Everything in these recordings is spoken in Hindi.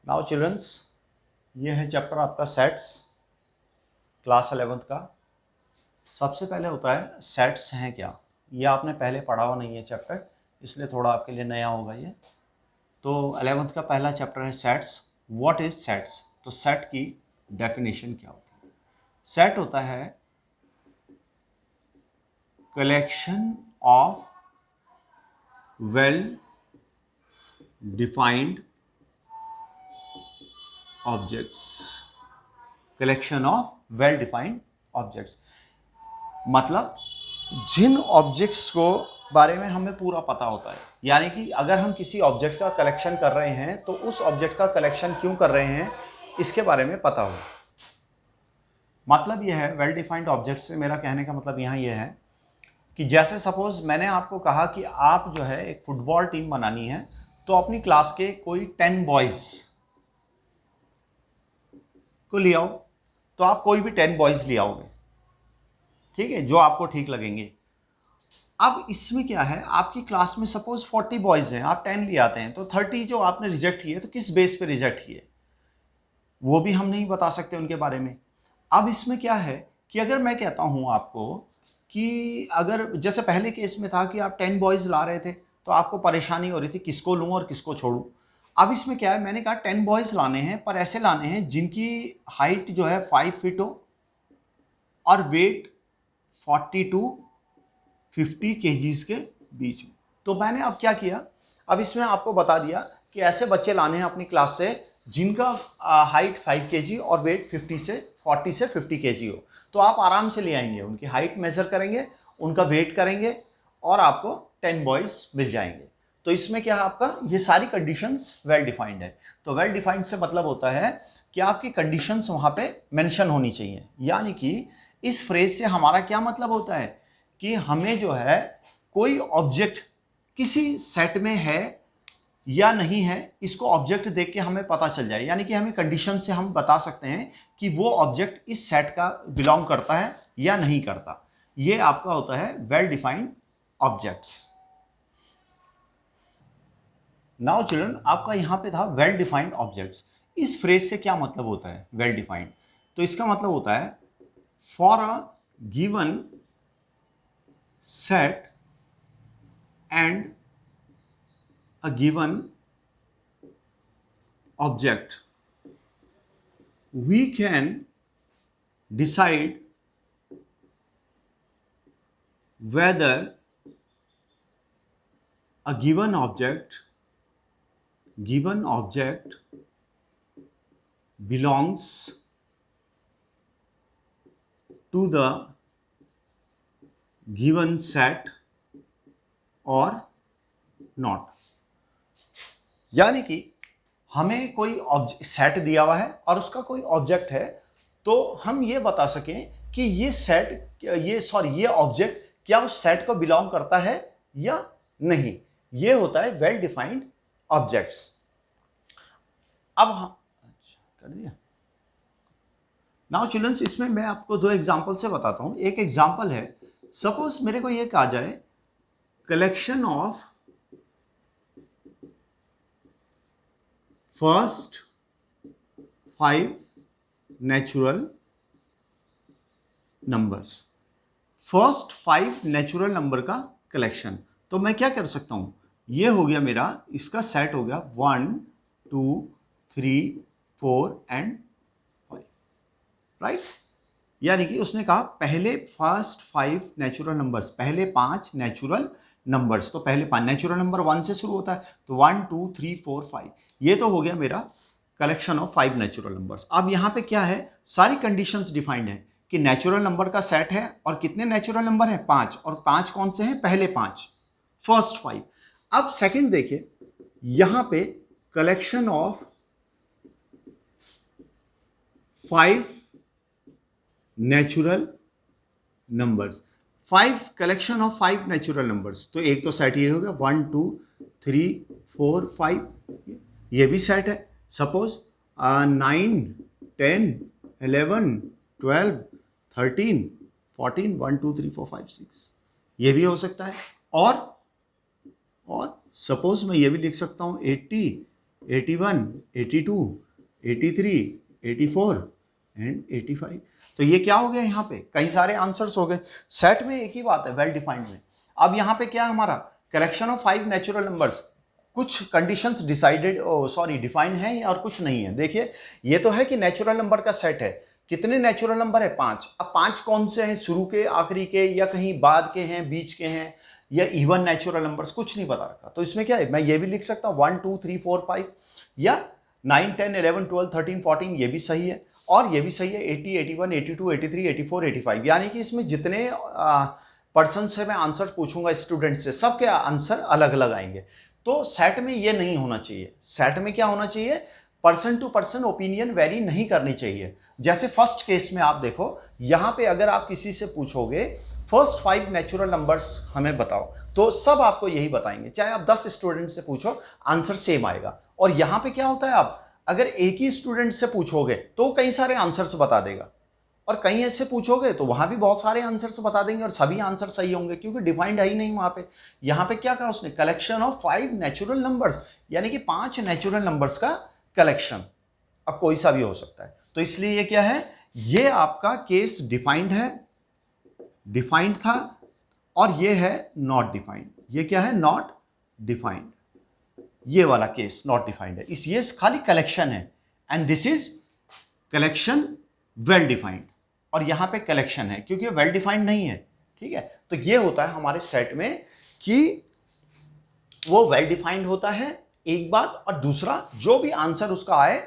नाउ चिल्ड्रंस, ये है चैप्टर आपका सेट्स, क्लास 11th का। सबसे पहले होता है सेट्स हैं क्या। ये आपने पहले पढ़ा हुआ नहीं है चैप्टर, इसलिए थोड़ा आपके लिए नया होगा ये। तो 11th का पहला चैप्टर है सेट्स। What is sets? तो सेट की डेफिनेशन क्या होती है? सेट होता है collection of well defined objects. Collection of well defined objects मतलब जिन ऑब्जेक्ट्स को बारे में हमें पूरा पता होता है। यानी कि अगर हम किसी ऑब्जेक्ट का कलेक्शन कर रहे हैं तो उस ऑब्जेक्ट का कलेक्शन क्यों कर रहे हैं इसके बारे में पता हो। मतलब यह है वेल डिफाइंड ऑब्जेक्ट से मेरा कहने का मतलब यहाँ यह है कि जैसे सपोज मैंने आपको कहा कि आप जो है एक फुटबॉल टीम बनानी है, तो अपनी क्लास के कोई 10 बॉयज को ले आओ। तो आप कोई भी 10 बॉयज ले आओगे, ठीक है, जो आपको ठीक लगेंगे। अब इसमें क्या है, आपकी क्लास में सपोज 40 बॉयज हैं, आप 10 ले आते हैं, तो 30 जो आपने रिजेक्ट किए, तो किस बेस पे रिजेक्ट किए वो भी हम नहीं बता सकते उनके बारे में। अब इसमें क्या है कि अगर मैं कहता हूं आपको कि अगर जैसे पहले केस में था कि आप 10 बॉयज ला रहे थे तो आपको परेशानी हो रही थी किसको लूं और किसको छोड़ूं। अब इसमें क्या है, मैंने कहा 10 बॉयज लाने हैं, पर ऐसे लाने हैं जिनकी हाइट जो है 5 फीट हो और वेट 40 टू 50 केजीज के बीच में। तो मैंने अब क्या किया, अब इसमें आपको बता दिया कि ऐसे बच्चे लाने हैं अपनी क्लास से जिनका हाइट 5 केजी और वेट 40 से 50 केजी हो। तो आप आराम से ले आएंगे, उनकी हाइट मेजर करेंगे, उनका वेट करेंगे और आपको 10 बॉयज मिल जाएंगे। तो इसमें क्या है, आपका ये सारी कंडीशंस वेल डिफाइंड है। तो वेल डिफाइंड से मतलब होता है कि आपकी कंडीशंस वहां पे मेंशन होनी चाहिए। यानी कि इस फ्रेज से हमारा क्या मतलब होता है कि हमें जो है कोई ऑब्जेक्ट किसी सेट में है या नहीं है, इसको ऑब्जेक्ट देख के हमें पता चल जाए। यानी कि हमें कंडीशन से हम बता सकते हैं कि वो ऑब्जेक्ट इस सेट का बिलोंग करता है या नहीं करता। ये आपका होता है well defined objects. Now children, आपका यहां पे था वेल डिफाइंड ऑब्जेक्ट्स। इस फ्रेज से क्या मतलब होता है वेल डिफाइंड? तो इसका मतलब होता है for a given set and a given object, we can decide whether a given object belongs to the given set और नॉट। यानी कि हमें कोई सेट दिया हुआ है और उसका कोई ऑब्जेक्ट है, तो हम ये बता सकें कि ये ऑब्जेक्ट क्या उस सेट को बिलोंग करता है या नहीं। ये होता है वेल डिफाइंड ऑब्जेक्ट्स। अब हम कर दिया। नाउ चिल्ड्रंस, इसमें मैं आपको दो एग्जांपल से बताता हूं। एक एग्जांपल है, सपोज मेरे को ये कहा जाए collection of first 5 natural numbers. First 5 natural number का कलेक्शन। तो मैं क्या कर सकता हूं, ये हो गया मेरा, इसका सेट हो गया 1 2 3 4 एंड 5, राइट। यानी कि उसने कहा पहले फर्स्ट 5 नेचुरल नंबर्स, पहले 5 नेचुरल नंबर्स। तो पहले 5 नेचुरल नंबर 1 से शुरू होता है, तो 1 2 3 4 5। ये तो हो गया मेरा कलेक्शन ऑफ 5 नेचुरल नंबर्स। अब यहां पे क्या है, सारी कंडीशंस डिफाइंड है कि नेचुरल नंबर का सेट है और कितने नेचुरल नंबर हैं, 5। और 5 कौन से हैं, पहले 5, फर्स्ट 5। अब सेकंड देखिए, यहां पे collection of 5 natural numbers, 5 collection of 5 natural numbers. तो एक तो सेट ये हो गया 1 2 3 4 5, ये भी सेट है। सपोज 9 10 11 12 13 14 1 2 3 4 5 6, ये भी हो सकता है। और सपोज मैं ये भी लिख सकता हूं 80 81, 82, 83, 84 एंड 85। तो ये क्या हो गया, यहाँ पे कई सारे आंसर्स हो गए। सेट में एक ही बात है, वेल डिफाइंड में। अब यहाँ पे क्या है हमारा, कलेक्शन ऑफ 5 नेचुरल नंबर्स, कुछ कंडीशंस डिसाइडेड डिफाइंड है और कुछ नहीं है। देखिए ये तो है कि नेचुरल नंबर का सेट है, कितने नेचुरल नंबर है, 5। अब 5 कौन से हैं, शुरू के, आखिरी के, या कहीं बाद के हैं, बीच के हैं, या इवन नेचुरल नंबर्स, कुछ नहीं पता रखा। तो इसमें क्या है, मैं ये भी लिख सकता हूँ 1 2 3 4 5, या 9 10 11 12 13 14, ये भी सही है, और ये भी सही है 80 81 82 83 84 85। यानी कि इसमें जितने पर्सन से मैं आंसर पूछूंगा स्टूडेंट से, सबके आंसर अलग अलग आएंगे। तो सेट में ये नहीं होना चाहिए। सेट में क्या होना चाहिए, person to person opinion vary नहीं करनी चाहिए। जैसे फर्स्ट केस में आप देखो, यहां पे अगर आप किसी से पूछोगे फर्स्ट 5 नेचुरल नंबर्स हमें बताओ, तो सब आपको यही बताएंगे। चाहे आप 10 स्टूडेंट से पूछो, आंसर सेम आएगा। और यहां पे क्या होता है, आप अगर एक ही स्टूडेंट से पूछोगे तो कई सारे आंसर्स बता देगा, और कहीं ऐसे पूछोगे तो वहां भी बहुत सारे आंसर्स बता देंगे, और सभी आंसर सही होंगे, क्योंकि डिफाइंड है ही नहीं वहां पे। यहां पे क्या कहा उसने, कलेक्शन ऑफ 5 नेचुरल नंबर्स, यानी कि 5 नेचुरल नंबर्स का कलेक्शन। अब कोई सा भी हो सकता है, तो इसलिए ये क्या है, ये आपका केस डिफाइंड है, डिफाइंड था, और ये है नॉट डिफाइंड। ये क्या है, नॉट डिफाइंड। ये वाला केस नॉट डिफाइंड है, इस ये खाली कलेक्शन है, and this is collection well defined. और यहां पे कलेक्शन है क्योंकि वेल डिफाइंड नहीं है, ठीक है। तो ये होता है हमारे सेट में कि वो वेल डिफाइंड होता है, एक बात, और दूसरा जो भी आंसर उसका आए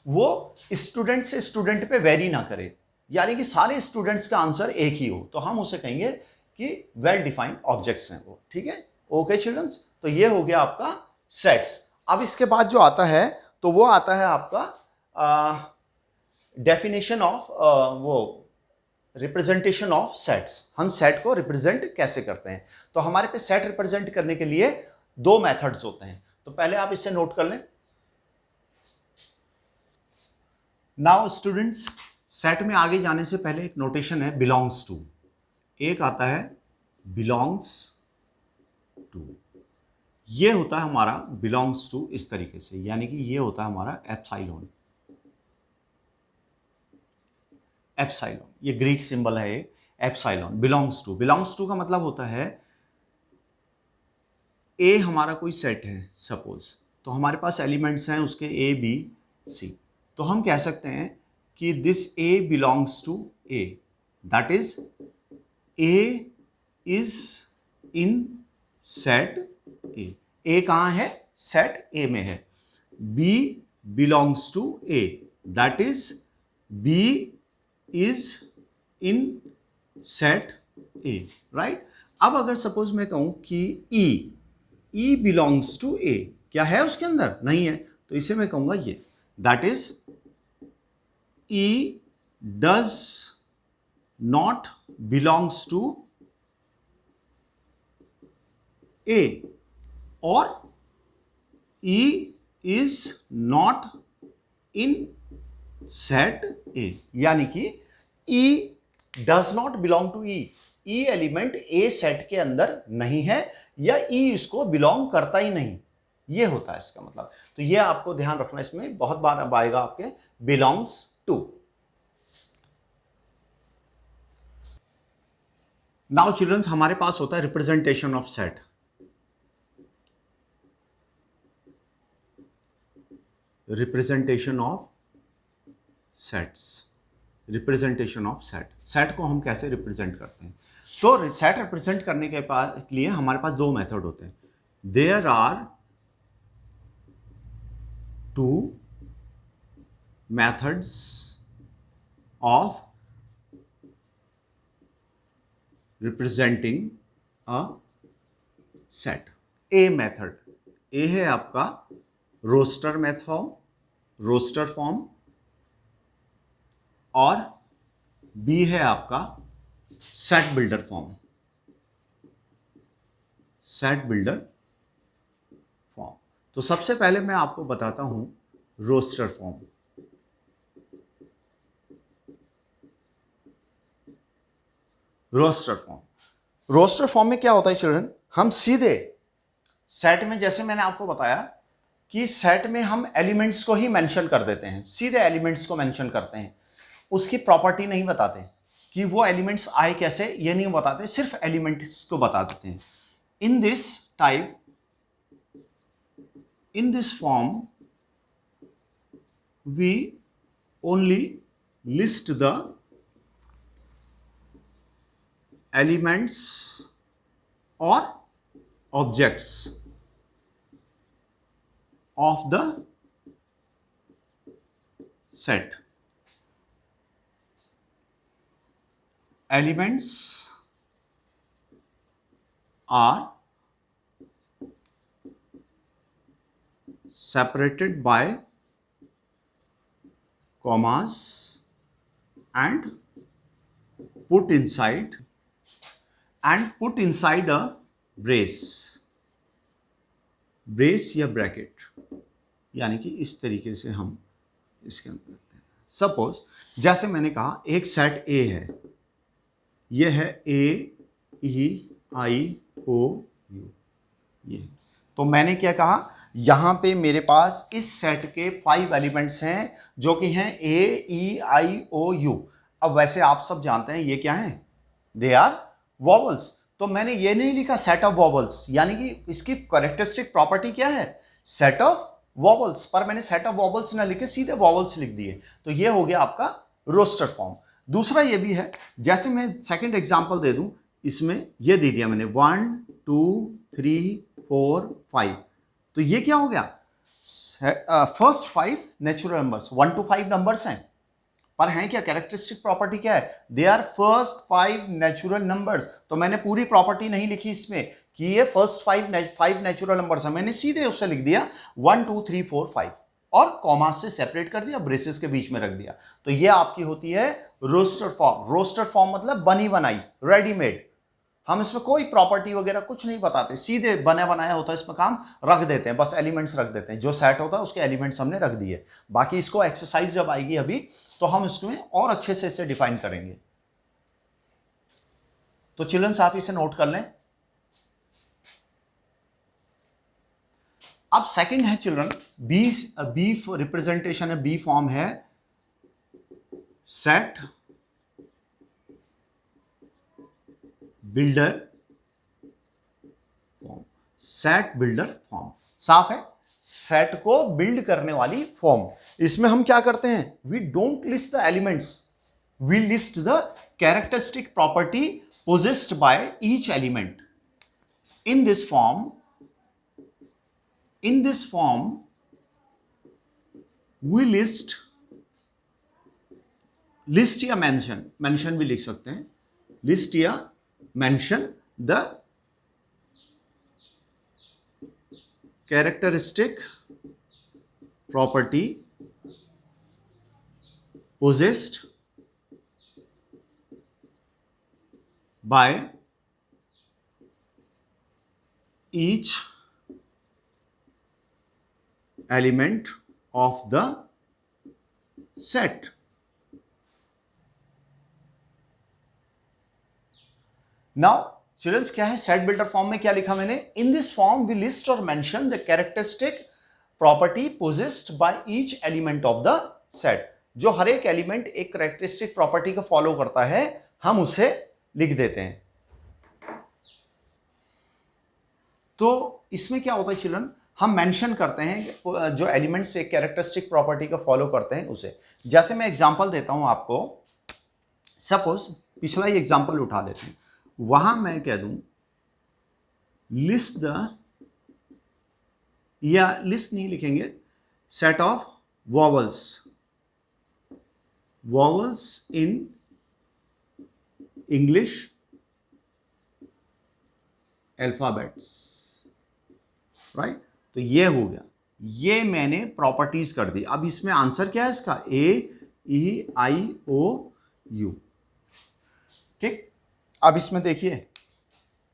वो स्टूडेंट से स्टूडेंट पे वेरी ना करे, यानी कि सारे स्टूडेंट्स का आंसर एक ही हो, तो हम उसे कहेंगे कि वेल डिफाइंड ऑब्जेक्ट्स हैं वो, ठीक है। ओके चिल्ड्रंस, तो ये हो गया आपका सेट्स। अब इसके बाद जो आता है, तो वो आता है आपका डेफिनेशन ऑफ वो रिप्रेजेंटेशन ऑफ सेट्स। हम सेट को रिप्रेजेंट कैसे करते हैं, तो हमारे पे सेट रिप्रेजेंट करने के लिए 2 मेथड्स होते हैं। तो पहले आप इसे नोट कर लें। नाउ स्टूडेंट्स, सेट में आगे जाने से पहले एक नोटेशन है, बिलोंग्स टू। एक आता है बिलोंग्स टू, ये होता है हमारा बिलोंग्स टू इस तरीके से, यानी कि ये होता है हमारा एप्सिलॉन। एप्सिलॉन, ये ग्रीक सिंबल है एप्सिलॉन। बिलोंग्स टू का मतलब होता है, ए हमारा कोई सेट है सपोज, तो हमारे पास एलिमेंट्स हैं उसके ए बी सी, तो हम कह सकते हैं कि this A belongs to A, that is A is in set A. A कहाँ है, सेट ए में है। B belongs to A, that is B is in set A, right. अब अगर सपोज मैं कहूं कि ई बिलोंग्स टू ए, क्या है उसके अंदर, नहीं है, तो इसे मैं कहूंगा ये, that is E does not belongs to A, और E is not in set A, यानी कि E does not belong to E, E element a set के अंदर नहीं है, या ई इसको बिलोंग करता ही नहीं, ये होता है इसका मतलब। तो ये आपको ध्यान रखना, इसमें बहुत बार अब आएगा आपके बिलोंग्स टू। नाउ चिल्ड्रंस, हमारे पास होता है representation of set. Representation of sets, representation of set, set को हम कैसे रिप्रेजेंट करते हैं। तो सेट रिप्रेजेंट करने के लिए हमारे पास 2 मेथड होते हैं। There are 2 methods of representing a set। A method, A है आपका रोस्टर मेथड, रोस्टर फॉर्म, और बी है आपका set builder form, set builder form. तो सबसे पहले मैं आपको बताता हूं रोस्टर फॉर्म। रोस्टर फॉर्म में क्या होता है चिल्ड्रन, हम सीधे सेट में, जैसे मैंने आपको बताया कि सेट में हम एलिमेंट्स को ही मेंशन कर देते हैं, सीधे एलिमेंट्स को मेंशन करते हैं, उसकी प्रॉपर्टी नहीं बताते कि वो एलिमेंट्स आए कैसे, ये नहीं बताते, सिर्फ एलिमेंट्स को बता देते हैं। In this type, in this form we only list the elements और objects of the set. Elements are separated by commas and put inside a brace या ब्रैकेट, यानी कि इस तरीके से हम इसके अंदर रखते हैं। सपोज जैसे मैंने कहा एक सेट ए है, ये है ए ई आई ओ यू, ये तो मैंने क्या कहा, यहां पे मेरे पास इस सेट के 5 एलिमेंट्स हैं जो कि हैं ए ई आई ओ यू। अब वैसे आप सब जानते हैं ये क्या है, दे आर वॉवल्स। तो मैंने ये नहीं लिखा सेट ऑफ वॉवल्स, यानी कि इसकी कैरेक्टरिस्टिक प्रॉपर्टी क्या है, सेट ऑफ वॉवल्स, पर मैंने सेट ऑफ वॉवल्स ना लिखे, सीधे वॉवल्स लिख दिए, तो ये हो गया आपका रोस्टर फॉर्म। दूसरा ये भी है, जैसे मैं सेकंड एग्जांपल दे दूं, इसमें ये दे दिया मैंने 1 2 3 4 5, तो ये क्या हो गया, first 5 natural numbers, 1 to 5 numbers हैं, पर हैं क्या, कैरेक्टरिस्टिक प्रॉपर्टी क्या है, they are first 5 natural numbers. तो मैंने पूरी प्रॉपर्टी नहीं लिखी इसमें कि ये फर्स्ट 5 नेचुरल नंबर्स हैं, मैंने सीधे उससे लिख दिया 1 2 3 4 5 और कॉमा से सेपरेट कर दिया, ब्रेसेस के बीच में रख दिया। तो ये आपकी होती है रोस्टर फॉर्म। रोस्टर फॉर्म मतलब बनी बनाई, रेडीमेड, हम इसमें कोई प्रॉपर्टी वगैरह कुछ नहीं बताते, सीधे बना बनाया होता है, इसमें काम रख देते हैं, बस एलिमेंट्स रख देते हैं, जो सेट होता है उसके एलिमेंट्स हमने रख दिए। बाकी इसको एक्सरसाइज जब आएगी अभी तो हम इसमें और अच्छे से इसे डिफाइन करेंगे। तो चिल्ड्रंस आप इसे नोट कर लें। अब सेकंड है चिल्ड्रन बी रिप्रेजेंटेशन है, बी फॉर्म है set builder form. Set builder form साफ है, सेट को बिल्ड करने वाली फॉर्म। इसमें हम क्या करते हैं, we don't list the elements, we list the characteristic property possessed by each element. In this form we list या mention भी लिख सकते हैं, list या mention the characteristic property possessed by each element of the set. Now childrens क्या है, सेट बिल्डर फॉर्म में क्या लिखा मैंने, in this form we list और mention the characteristic property possessed by each element of the set. जो हर एक एलिमेंट एक कैरेक्टरिस्टिक प्रॉपर्टी को फॉलो करता है, हम उसे लिख देते हैं। तो इसमें क्या होता है चिल्ड्रन, हम मेंशन करते हैं जो एलिमेंट्स एक कैरेक्टरिस्टिक प्रॉपर्टी को फॉलो करते हैं उसे। जैसे मैं एग्जांपल देता हूं आपको, सपोज पिछला ही एग्जांपल उठा लेते हैं, वहां मैं कह दूं लिस्ट द, या लिस्ट नहीं लिखेंगे, set of vowels in English alphabets, right. तो ये हो गया, ये मैंने प्रॉपर्टीज कर दी। अब इसमें आंसर क्या है इसका, ए ई आई ओ यू, ठीक। अब इसमें देखिए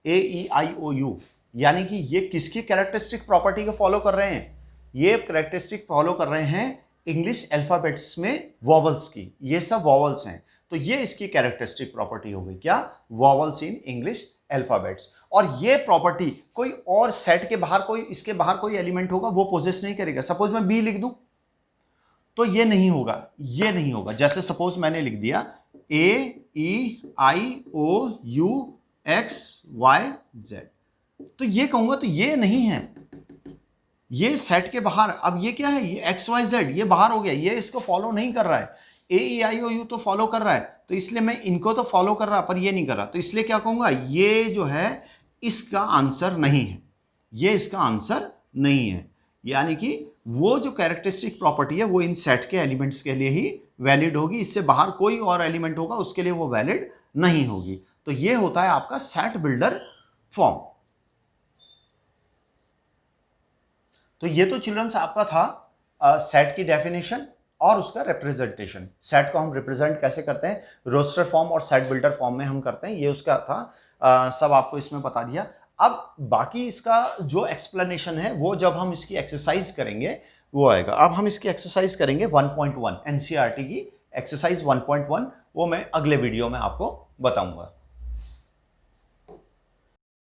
ए ई आई ओ यू, यानी कि ये किसकी कैरेक्टरिस्टिक प्रॉपर्टी को फॉलो कर रहे हैं, ये कैरेक्टरिस्टिक फॉलो कर रहे हैं इंग्लिश अल्फाबेट्स में वॉवल्स की, ये सब वॉवल्स हैं, तो ये इसकी कैरेक्टरिस्टिक प्रॉपर्टी हो गई क्या, वॉवल्स इन इंग्लिश अल्फाबेट्स। और ये प्रॉपर्टी कोई और सेट के बाहर, कोई इसके बाहर कोई एलिमेंट होगा वो पोजेस नहीं करेगा। सपोज मैं बी लिख दूं तो ये नहीं होगा, ये नहीं होगा। जैसे सपोज मैंने लिख दिया AEIOUXYZ, तो ये कहूंगा तो ये नहीं है, ये सेट के बाहर। अब ये क्या है, ये XYZ, ये बाहर हो गया, ये इसको फॉलो नहीं कर रहा है। AEIOU तो फॉलो कर रहा है, तो इसलिए मैं इनको तो फॉलो कर रहा पर ये नहीं कर रहा, तो इसलिए क्या कहूंगा, ये जो है इसका आंसर नहीं है, ये इसका आंसर नहीं है। यानी कि वो जो कैरेक्टरिस्टिक प्रॉपर्टी है वो इन सेट के एलिमेंट्स के लिए ही वैलिड होगी, इससे बाहर कोई और एलिमेंट होगा उसके लिए वो वैलिड नहीं होगी। तो ये होता है आपका सेट बिल्डर फॉर्म। तो ये तो चिल्ड्रंस आपका था सेट की डेफिनेशन और उसका रिप्रेजेंटेशन। सेट को हम रिप्रेजेंट कैसे करते हैं, रोस्टर फॉर्म और सेट बिल्डर फॉर्म में हम करते हैं, ये उसका था। सब आपको इसमें बता दिया। अब बाकी इसका जो एक्सप्लेनेशन है वो जब हम इसकी एक्सरसाइज करेंगे वो आएगा। अब हम इसकी एक्सरसाइज करेंगे 1.1 एनसीईआरटी की एक्सरसाइज 1.1, वो मैं अगले वीडियो में आपको बताऊंगा।